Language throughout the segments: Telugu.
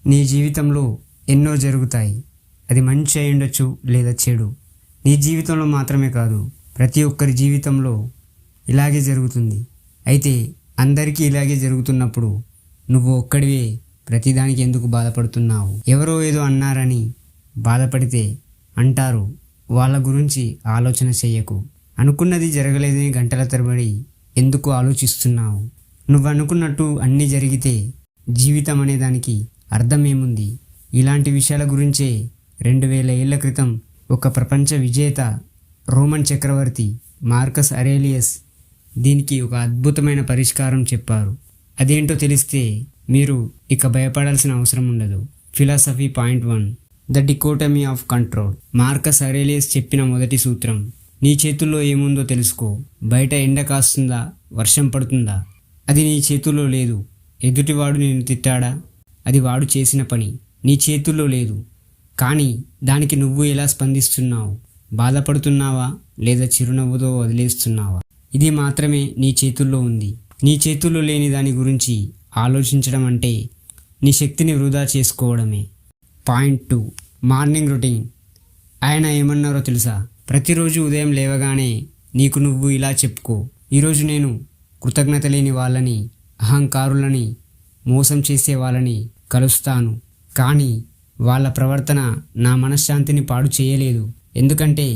నీ జీవితంలో ఎన్నో జరుగుతాయి. అది మంచి అయి ఉండొచ్చు లేదా చెడు. నీ జీవితంలో మాత్రమే కాదు, ప్రతి ఒక్కరి జీవితంలో ఇలాగే జరుగుతుంది. అయితే అందరికీ ఇలాగే జరుగుతున్నప్పుడు నువ్వు ఒక్కడివే ప్రతిదానికి ఎందుకు బాధపడుతున్నావు? ఎవరో ఏదో అన్నారని బాధపడితే అంటారు, వాళ్ళ గురించి ఆలోచన చెయ్యకు. అనుకున్నది జరగలేదని గంటల తరబడి ఎందుకు ఆలోచిస్తున్నావు? నువ్వు అనుకున్నట్టు అన్నీ జరిగితే జీవితం అనే దానికి అర్థం ఏముంది? ఇలాంటి విషయాల గురించే 2000 ఏళ్ల క్రితం ఒక ప్రపంచ విజేత రోమన్ చక్రవర్తి మార్కస్ అరేలియస్ దీనికి ఒక అద్భుతమైన పరిష్కారం చెప్పారు. అదేంటో తెలిస్తే మీరు ఇక భయపడాల్సిన అవసరం ఉండదు. Philosophy point 1, the dichotomy of control. Marcus Aurelius చెప్పిన మొదటి సూత్రం, నీ చేతుల్లో ఏముందో తెలుసుకో. బయట ఎండ కాస్తుందా, వర్షం పడుతుందా, అది నీ చేతుల్లో లేదు. ఎదుటివాడు నిన్ను తిట్టాడా, అది వాడు చేసిన పని, నీ చేతుల్లో లేదు. కానీ దానికి నువ్వు ఎలా స్పందిస్తున్నావు? బాధపడుతున్నావా లేదా చిరునవ్వుతో వదిలేస్తున్నావా? ఇది మాత్రమే నీ చేతుల్లో ఉంది. నీ చేతుల్లో లేని దాని గురించి ఆలోచించడం అంటే నీ శక్తిని వృధా చేసుకోవడమే. Point 2, morning routine. ఆయన ఏమన్నారో తెలుసా? ప్రతిరోజు ఉదయం లేవగానే నీకు నువ్వు ఇలా చెప్పుకో, ఈరోజు నేను కృతజ్ఞత లేని వాళ్ళని, అహంకారులని, మోసం చేసే వాళ్ళని కలుస్తాను. కానీ వాళ్ళ ప్రవర్తన నా మనశ్శాంతిని పాడు చేయలేదు. ఎందుకంటే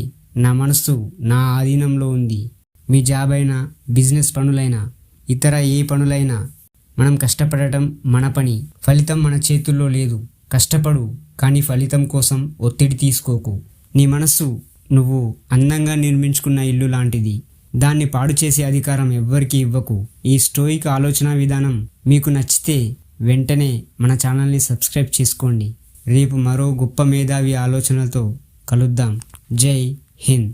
నా మనస్సు నా ఆధీనంలో ఉంది. మీ జాబ్ అయినా, బిజినెస్ పనులైనా, ఇతర ఏ పనులైనా మనం కష్టపడటం మన పని. ఫలితం మన చేతుల్లో లేదు. కష్టపడు, కానీ ఫలితం కోసం ఒత్తిడి తీసుకోకు. నీ మనస్సు నువ్వు అందంగా నిర్మించుకున్న ఇల్లు లాంటిది. దాన్ని పాడు చేసే అధికారం ఎవ్వరికీ ఇవ్వకు. ఈ స్టోయిక్ ఆలోచన విధానం మీకు నచ్చితే వెంటనే మన ఛానల్ని సబ్స్క్రైబ్ చేసుకోండి. రేపు మరో గొప్ప మేధావి ఆలోచనలతో కలుద్దాం. జై హింద్.